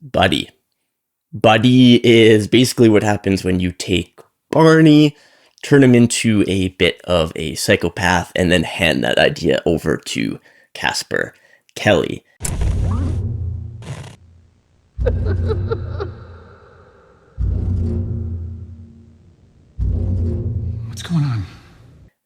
Buddy. Buddy is basically what happens when you take Barney, turn him into a bit of a psychopath, and then hand that idea over to Casper Kelly. What's going on?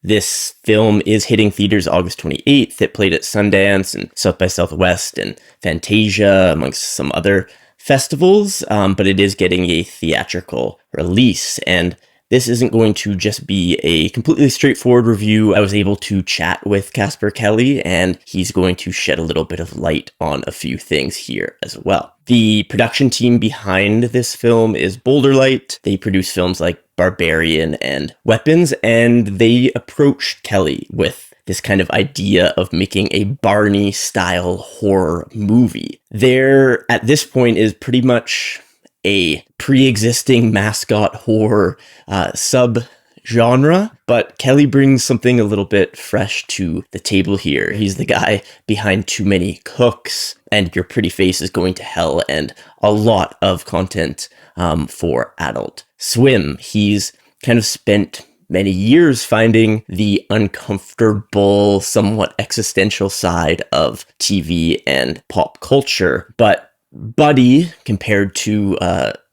This film is hitting theaters August 28th. It played at Sundance and South by Southwest and Fantasia, amongst some other festivals, but it is getting a theatrical release. And this isn't going to just be a completely straightforward review. I was able to chat with Casper Kelly, and he's going to shed a little bit of light on a few things here as well. The production team behind this film is Boulder Light. They produce films like Barbarian and Weapons, and they approached Kelly with this kind of idea of making a Barney-style horror movie. There, at this point, is pretty much a pre-existing mascot horror sub-genre, but Kelly brings something a little bit fresh to the table here. He's the guy behind Too Many Cooks and Your Pretty Face is Going to Hell, and a lot of content for Adult Swim. He's kind of spent many years finding the uncomfortable, somewhat existential side of TV and pop culture, but Buddy, compared to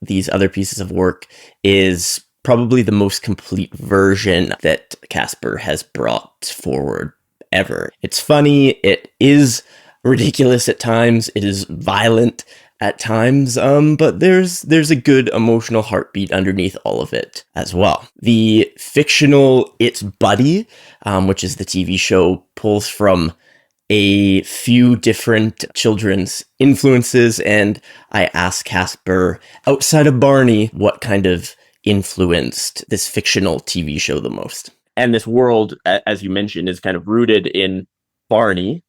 these other pieces of work, is probably the most complete version that Casper has brought forward ever. It's funny, it is ridiculous at times, it is violent at times, but there's a good emotional heartbeat underneath all of it as well. The fictional It's Buddy, which is the TV show, pulls from a few different children's influences, and I asked Casper, outside of Barney, what kind of influenced this fictional TV show the most. And this world, as you mentioned, is kind of rooted in Barney,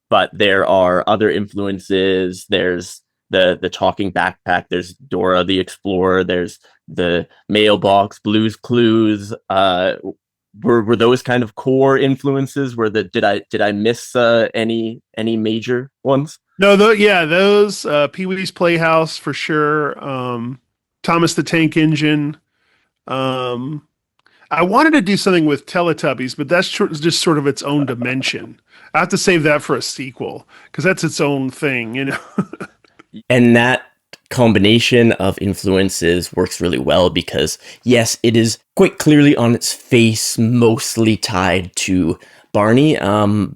but there are other influences. There's the talking backpack, there's Dora the Explorer, there's the mailbox, Blue's Clues. Were those kind of core influences? Did I miss any major ones? No, those Pee-wee's Playhouse for sure. Thomas the Tank Engine. I wanted to do something with Teletubbies, but that's just sort of its own dimension. I have to save that for a sequel because that's its own thing, you know. And that combination of influences works really well because, yes, it is quite clearly on its face mostly tied to Barney,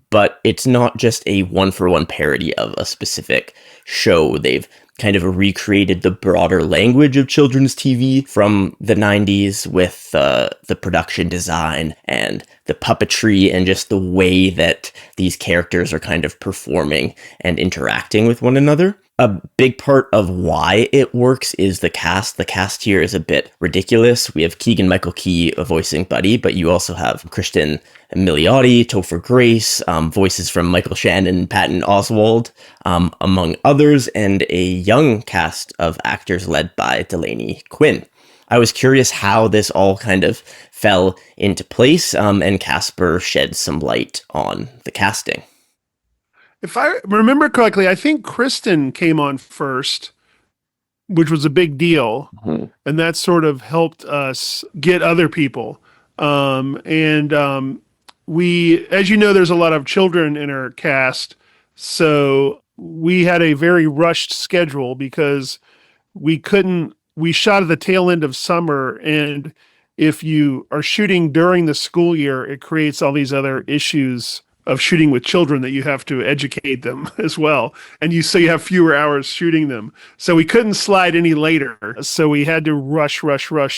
but it's not just a one-for-one parody of a specific show. They've kind of recreated the broader language of children's TV from the 90s with the production design and the puppetry and just the way that these characters are kind of performing and interacting with one another. A big part of why it works is the cast. The cast here is a bit ridiculous. We have Keegan-Michael Key voicing Buddy, but you also have Kristen Milioti, Topher Grace, voices from Michael Shannon and Patton Oswalt, among others, and a young cast of actors led by Delaney Quinn. I was curious how this all kind of fell into place, and Casper shed some light on the casting. If I remember correctly, I think Kristen came on first, which was a big deal. Mm-hmm. And that sort of helped us get other people. We, as you know, there's a lot of children in our cast. We had a very rushed schedule because we shot at the tail end of summer. And if you are shooting during the school year, it creates all these other issues of shooting with children that you have to educate them as well. And you have fewer hours shooting them. So we couldn't slide any later. So we had to rush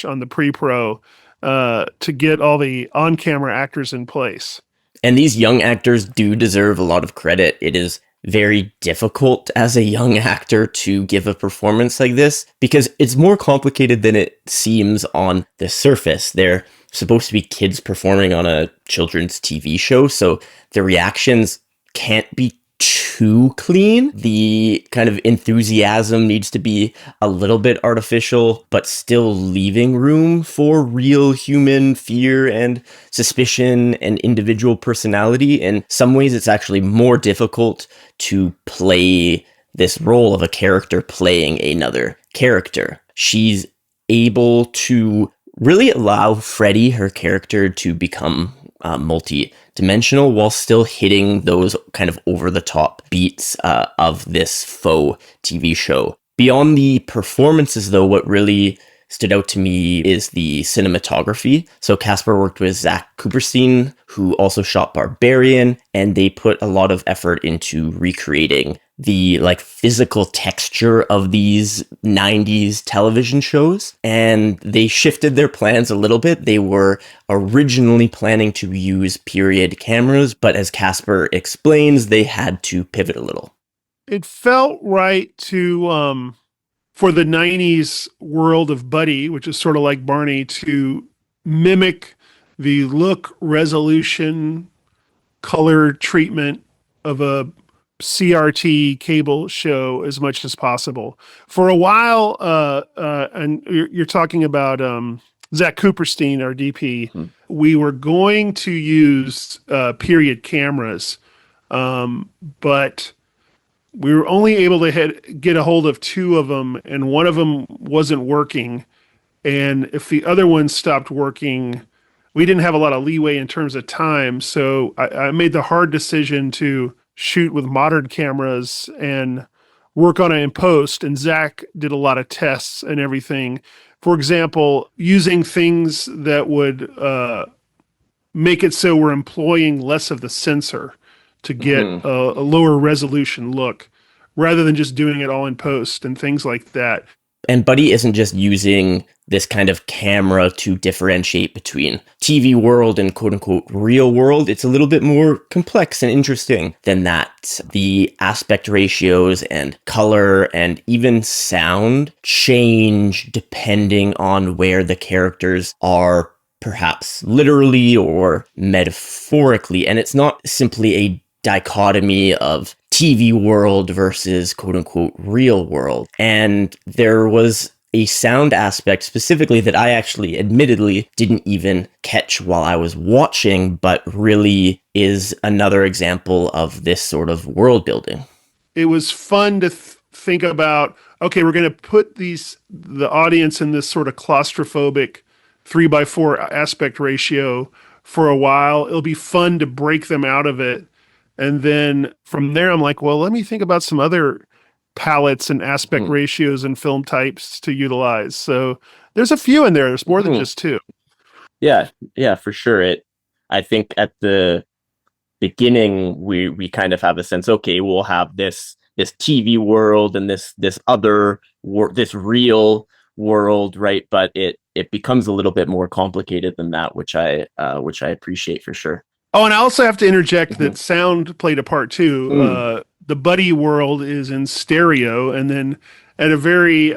on the pre-pro to get all the on-camera actors in place. And these young actors do deserve a lot of credit. It is very difficult as a young actor to give a performance like this because it's more complicated than it seems on the surface. They're supposed to be kids performing on a children's TV show, so the reactions can't be too clean. The kind of enthusiasm needs to be a little bit artificial, but still leaving room for real human fear and suspicion and individual personality. In some ways, it's actually more difficult to play this role of a character playing another character. She's able to really allow Freddy, her character, to become multi-dimensional while still hitting those kind of over-the-top beats of this faux TV show. Beyond the performances, though, what really stood out to me is the cinematography. So Casper worked with Zach Kuperstein, who also shot Barbarian, and they put a lot of effort into recreating the like physical texture of these 90s television shows. And they shifted their plans a little bit. They were originally planning to use period cameras, but as Casper explains, they had to pivot a little. It felt right to for the 90s world of Buddy, which is sort of like Barney, to mimic the look, resolution, color treatment of a CRT cable show as much as possible. For a while, and you're talking about Zach Kuperstein, our DP, we were going to use period cameras, but we were only able to get a hold of two of them, and one of them wasn't working. And if the other one stopped working, we didn't have a lot of leeway in terms of time. So I made the hard decision to shoot with modern cameras and work on it in post. And Zach did a lot of tests and everything. For example, using things that would make it so we're employing less of the sensor to get a lower resolution look rather than just doing it all in post and things like that. And Buddy isn't just using this kind of camera to differentiate between TV world and quote unquote real world. It's a little bit more complex and interesting than that. The aspect ratios and color and even sound change depending on where the characters are, perhaps literally or metaphorically. And it's not simply a dichotomy of TV world versus quote unquote real world. And there was a sound aspect specifically that I actually admittedly didn't even catch while I was watching, but really is another example of this sort of world building. It was fun to think about, okay, we're going to put the audience in this sort of claustrophobic 3:4 aspect ratio for a while. It'll be fun to break them out of it. And then from there, I'm like, well, let me think about some other palettes and aspect ratios and film types to utilize. So there's a few in there. There's more than just two. Yeah, for sure. I think at the beginning, we kind of have a sense, okay, we'll have this TV world and this other this real world, right? But it becomes a little bit more complicated than that, which I appreciate for sure. Oh, and I also have to interject that sound played a part too. The Buddy world is in stereo, and then at a very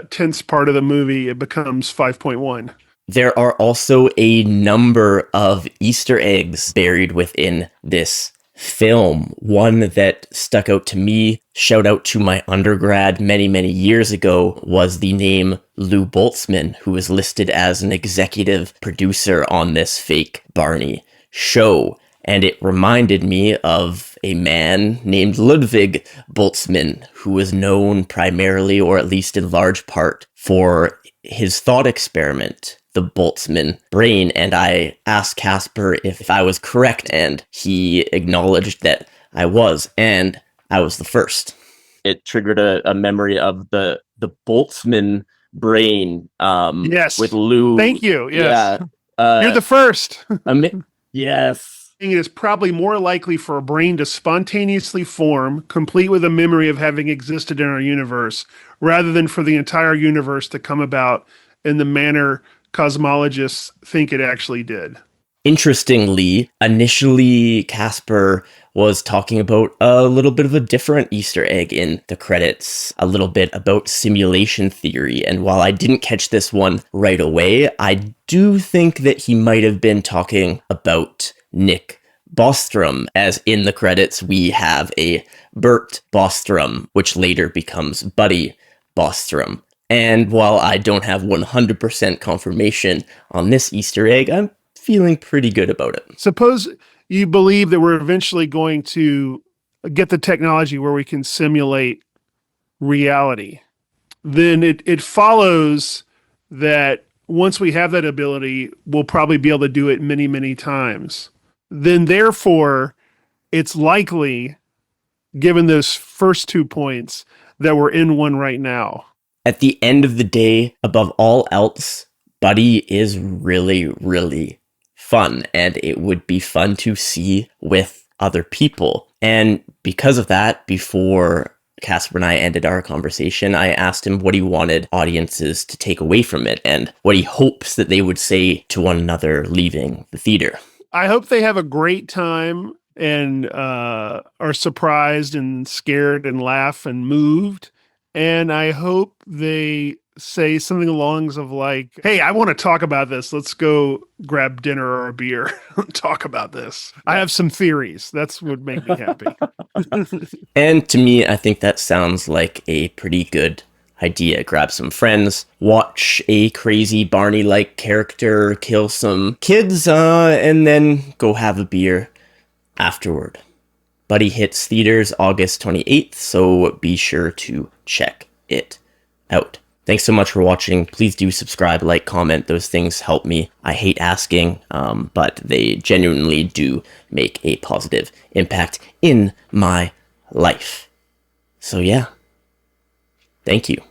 tense part of the movie, it becomes 5.1. There are also a number of Easter eggs buried within this film. One that stuck out to me, shout out to my undergrad many, many years ago, was the name Lou Boltzmann, who was listed as an executive producer on this fake Barney show. And it reminded me of a man named Ludwig Boltzmann, who was known primarily, or at least in large part, for his thought experiment, the Boltzmann brain. And I asked Casper if I was correct, and he acknowledged that I was, and I was the first. It triggered a memory of the Boltzmann brain. Yes. With Lou. Thank you. Yes. Yeah. You're the first. Yes. It is probably more likely for a brain to spontaneously form, complete with a memory of having existed in our universe, rather than for the entire universe to come about in the manner cosmologists think it actually did. Interestingly, initially Casper was talking about a little bit of a different Easter egg in the credits, a little bit about simulation theory. And while I didn't catch this one right away, I do think that he might have been talking about Nick Bostrom, as in the credits we have a Bert Bostrom, which later becomes Buddy Bostrom. And while I don't have 100% confirmation on this Easter egg, I'm feeling pretty good about it. Suppose you believe that we're eventually going to get the technology where we can simulate reality, then it follows that once we have that ability, we'll probably be able to do it many, many times. Then, therefore, it's likely, given those first 2 points, that we're in one right now. At the end of the day, above all else, Buddy is really, really fun, and it would be fun to see with other people. And because of that, before Casper and I ended our conversation, I asked him what he wanted audiences to take away from it and what he hopes that they would say to one another leaving the theater. I hope they have a great time and are surprised and scared and laugh and moved. And I hope they say something along the lines of like, hey, I want to talk about this. Let's go grab dinner or a beer and talk about this. I have some theories. That's what make me happy. And to me, I think that sounds like a pretty good idea. Grab some friends, watch a crazy Barney-like character kill some kids, and then go have a beer afterward. Buddy hits theaters August 28th, so be sure to check it out. Thanks so much for watching. Please do subscribe, like, comment. Those things help me. I hate asking, but they genuinely do make a positive impact in my life. So yeah, thank you.